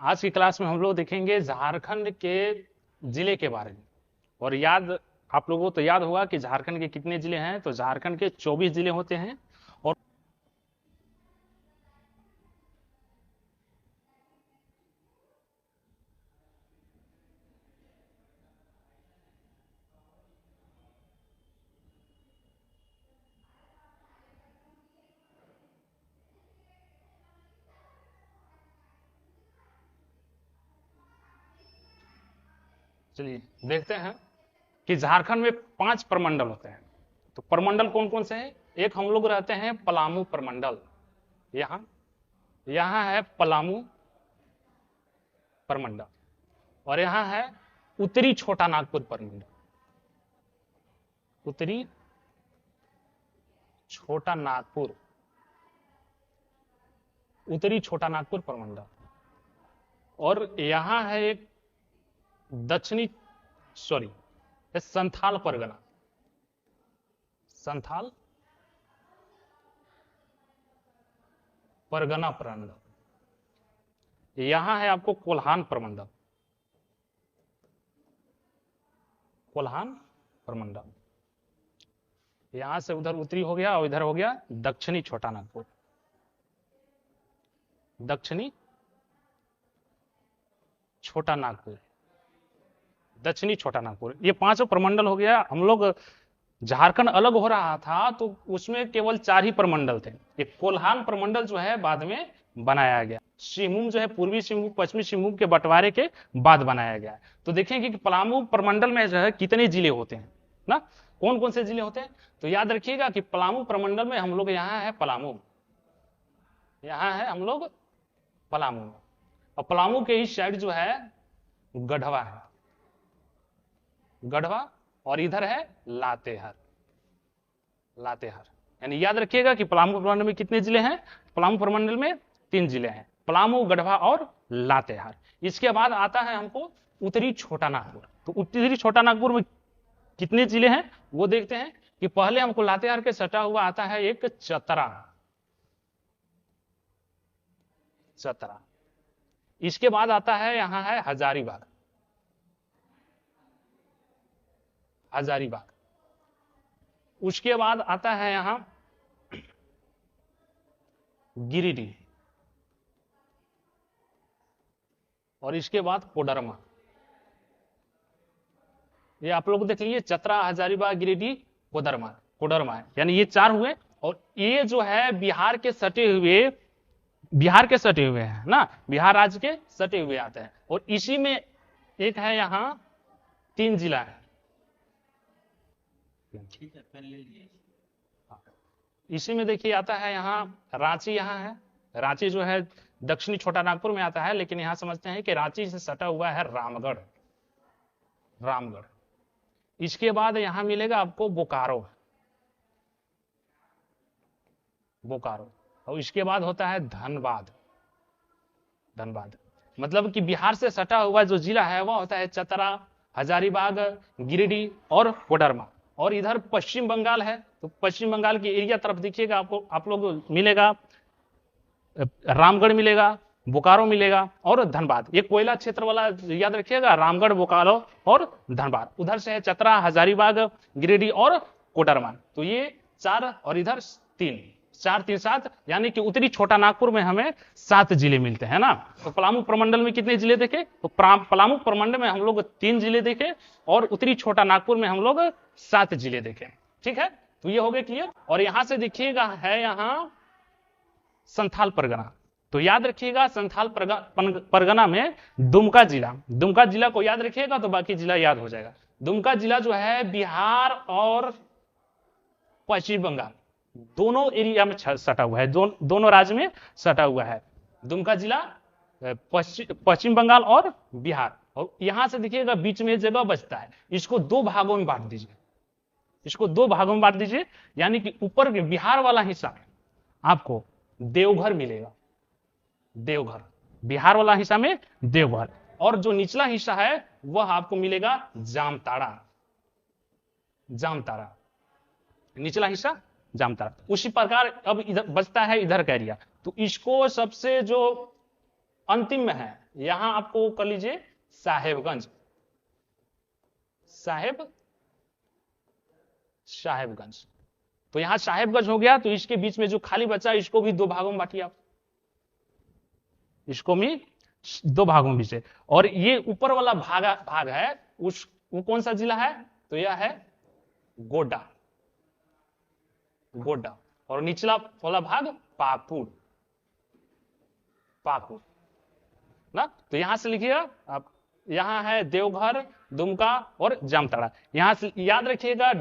आज की क्लास में हम लोग देखेंगे झारखंड के जिले के बारे में। और याद आप लोगों को तो याद होगा कि झारखंड के कितने जिले हैं। तो झारखंड के 24 जिले होते हैं। और चलिए देखते हैं कि झारखंड में 5 प्रमंडल होते हैं। तो प्रमंडल कौन कौन से हैं? एक हम लोग रहते हैं पलामू प्रमंडल। यहां यहां है पलामू प्रमंडल। और यहां है उत्तरी छोटा नागपुर प्रमंडल। उत्तरी छोटा नागपुर, उत्तरी छोटा नागपुर प्रमंडल। और यहां है एक दक्षिणी संथाल परगना। संथाल परगना प्रमंडल। यहां है आपको कोल्हान प्रमंडल। कोल्हान प्रमंडल यहां से उधर उत्तरी हो गया और इधर हो गया दक्षिणी छोटा नागपुर। दक्षिणी छोटा नागपुर, दक्षिणी छोटा नागपुर, ये 5 प्रमंडल हो गया। हम लोग झारखंड अलग हो रहा था तो उसमें केवल 4 ही प्रमंडल थे। ये कोल्हान प्रमंडल जो है बाद में बनाया गया। सिंहभूम जो है पूर्वी सिंहभूम पश्चिमी सिंहभूम के बंटवारे के बाद बनाया गया है। तो देखेंगे कि पलामू प्रमंडल में जो है कितने जिले होते हैं ना, कौन कौन से जिले होते हैं। तो याद रखिएगा कि पलामू प्रमंडल में हम लोग यहाँ है पलामू, यहाँ है हम लोग पलामू। और पलामू के इस साइड जो है गढ़वा है, गढ़वा। और इधर है लातेहार। लातेहार यानी याद रखिएगा कि पलामू प्रमंडल में कितने जिले हैं। पलामू प्रमंडल में 3 जिले हैं, पलामू, गढ़वा और लातेहार। इसके बाद आता है हमको उत्तरी छोटा नागपुर। तो उत्तरी छोटा नागपुर में कितने जिले हैं वो देखते हैं। कि पहले हमको लातेहार के सटा हुआ आता है एक चतरा। चतरा। इसके बाद आता है यहां है हजारीबाग। हजारीबाग। उसके बाद आता है यहां गिरिडीह। और इसके बाद कोडरमा। ये आप लोग देख लीजिए, चतरा, हजारीबाग, गिरिडीह, कोडरमा। कोडरमा है यानी ये 4 हुए। और ये जो है बिहार के सटे हुए, बिहार के सटे हुए हैं ना, बिहार राज्य के सटे हुए आते हैं। और इसी में एक है यहां 3 जिला है। ठीक है, पेन ले लीजिए। इसी में देखिए आता है यहां रांची। यहां है रांची जो है दक्षिणी छोटा नागपुर में आता है, लेकिन यहां समझते हैं कि रांची से सटा हुआ है रामगढ़। रामगढ़। इसके बाद यहां मिलेगा आपको बोकारो। बोकारो। और इसके बाद होता है धनबाद। धनबाद मतलब कि बिहार से सटा हुआ जो जिला है वह होता है चतरा, हजारीबाग, गिरिडीह और कोडरमा। और इधर पश्चिम बंगाल है। तो पश्चिम बंगाल की एरिया तरफ देखिएगा आपको, आप लोग मिलेगा रामगढ़ मिलेगा, बोकारो मिलेगा और धनबाद। ये कोयला क्षेत्र वाला याद रखिएगा, रामगढ़, बोकारो और धनबाद। उधर से है चतरा, हजारीबाग, गिरिडीह और कोडरमा। तो ये 4 और इधर 3, 4, 3, 7 यानी कि उत्तरी छोटा नागपुर में हमें 7 जिले मिलते हैं ना। तो पलामू प्रमंडल में कितने जिले देखे? तो पलामू प्रमंडल में हम लोग 3 जिले देखे और उत्तरी छोटा नागपुर में हम लोग 7 जिले देखे। ठीक है, तो ये हो गए क्लियर। और यहां से देखिएगा है यहां संथाल परगना। तो याद रखिएगा संथाल परगना में दुमका जिला। दुमका जिला को याद रखिएगा तो बाकी जिला याद हो जाएगा। दुमका जिला जो है बिहार और पश्चिम बंगाल दोनों एरिया में सटा हुआ है, दोनों राज्य में सटा हुआ है। दुमका जिला पश्चिम बंगाल और बिहार। और यहां से देखिएगा बीच में जगह बचता है, इसको 2 भागों में बांट दीजिए। इसको 2 भागों में बांट दीजिए यानी कि ऊपर के बिहार वाला हिस्सा आपको देवघर मिलेगा। देवघर बिहार वाला हिस्सा में देवघर। और जो निचला हिस्सा है वह आपको मिलेगा जामताड़ा। जामताड़ा निचला हिस्सा जामताड़ा। उसी प्रकार अब इधर बचता है इधर का एरिया। तो इसको सबसे जो अंतिम में है, यहां आपको कर लीजिए साहेबगंज, साहेबगंज। तो यहां साहेबगंज हो गया, तो इसके बीच में जो खाली बचा इसको भी दो भागों में बांटिए आप, इसको भी दो भागों में से। और ये ऊपर वाला भाग है वो कौन सा जिला है, तो यह है गोड्डा, गोड्डा। और निचला वाला भाग पाकुड़, पाकुड़ ना। तो यहां से लिखिएगा आप, यहां है देवघर, दुमका और जामताड़ा। यहां से याद रखिएगा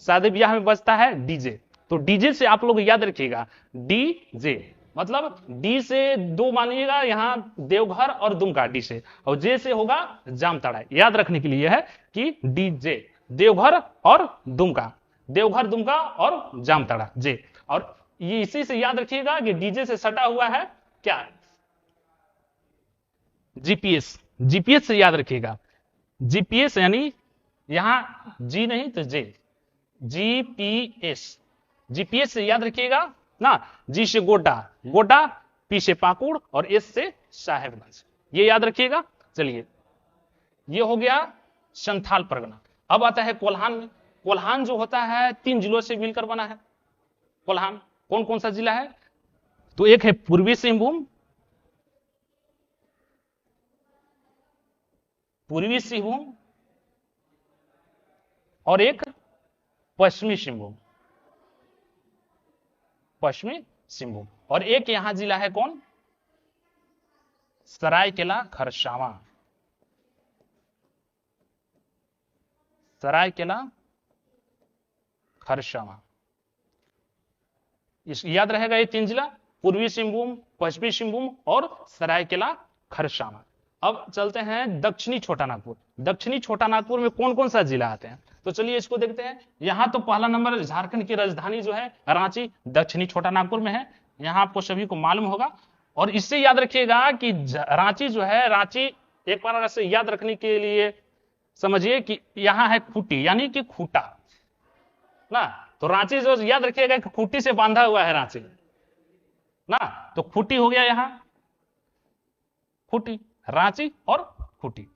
शादी ब्याह में बजता है डीजे, तो डीजे से आप लोग याद रखिएगा डीजे, मतलब डी से दो मानिएगा, यहां देवघर और दुमका डी से, और जे से होगा जामताड़ा। याद रखने के लिए है कि डीजे, देवघर और दुमका, देवघर दुमका और जामताड़ा जे। और ये इसी से याद रखिएगा कि डीजे से सटा हुआ है क्या, जीपीएस, जीपीएस से याद रखिएगा, जीपीएस यानी यहां जी नहीं तो जे, जीपीएस, जीपीएस से याद रखिएगा ना। जी से गोड्डा, गोड्डा, पी से पाकुड़ और एस से साहेबगंज, ये याद रखिएगा। चलिए, ये हो गया संथाल परगना। अब आता है कोल्हान में। कोल्हान जो होता है 3 जिलों से मिलकर बना है। कोल्हान कौन कौन सा जिला है, तो एक है पूर्वी सिंहभूम, पूर्वी सिंहभूम, और एक पश्चिमी सिंहभूम, पश्चिमी सिंहभूम। और एक यहां जिला है कौन, सरायकेला खरसावां, सरायकेला खरसावां। इस याद रहेगा ये 3 जिला, पूर्वी सिंहभूम, पश्चिमी सिंहभूम और सरायकेला खरसावां। अब चलते हैं दक्षिणी छोटा नागपुर। दक्षिणी छोटा नागपुर में कौन कौन सा जिला आते हैं, तो चलिए इसको देखते हैं। यहां तो पहला नंबर झारखंड की राजधानी जो है रांची, दक्षिणी छोटा नागपुर में है, यहां आपको सभी को मालूम होगा। और इससे याद रखिएगा कि रांची जो है, रांची एक बार ऐसे याद रखने के लिए समझिए कि यहां है खूटी, यानी कि खूटा ना। तो रांची जो याद रखिएगा कि खूटी से बांधा हुआ है रांची ना, तो खूटी हो गया यहां, खूटी, रांची और खूटी।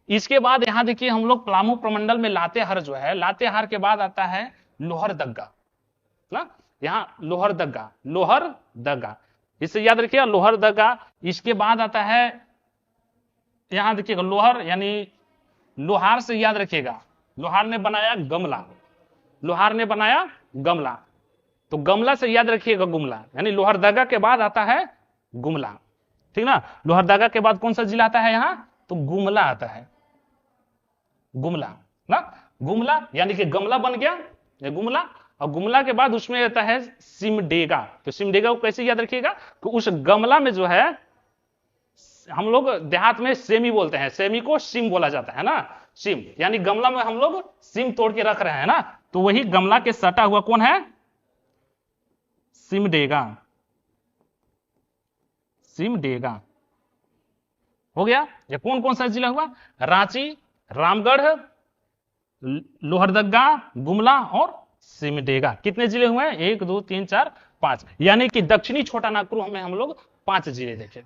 इसके बाद यहां देखिए हम लोग पलामू प्रमंडल में लातेहार जो है, लातेहार के बाद आता है लोहरदग्गा ना, यहां लोहरदग्गा, लोहरदग्गा, इसे याद रखिएगा लोहरदग्गा। इसके बाद आता है यहां देखिएगा लोहर, यानी लोहार से याद रखिएगा, लोहार ने बनाया गमला, लोहार ने बनाया गमला, तो गमला से याद रखिएगा गुमला, यानी लोहरदग्गा के बाद आता है गुमला, ठीक ना। लोहरदग्गा के बाद कौन सा जिला आता है यहां, तो गुमला आता है, गुमला ना, गुमला यानी कि गमला बन गया ये गुमला। और गुमला के बाद उसमें आता है सिमडेगा, तो सिमडेगा को कैसे याद रखिएगा, तो उस गमला में जो है हम लोग देहात में सेमी बोलते हैं, सेमी को सिम बोला जाता है ना, सिम, यानी गमला में हम लोग सिम तोड़ के रख रहे हैं ना, तो वही गमला के सटा हुआ कौन है, सिमडेगा, सिमडेगा हो गया। ये कौन कौन सा जिला हुआ, रांची, रामगढ़, लोहरदग्गा, गुमला और सिमडेगा। कितने जिले हुए हैं, 1 2 3 4 5, यानी कि दक्षिणी छोटा नागपुर में हम लोग 5 जिले देखे।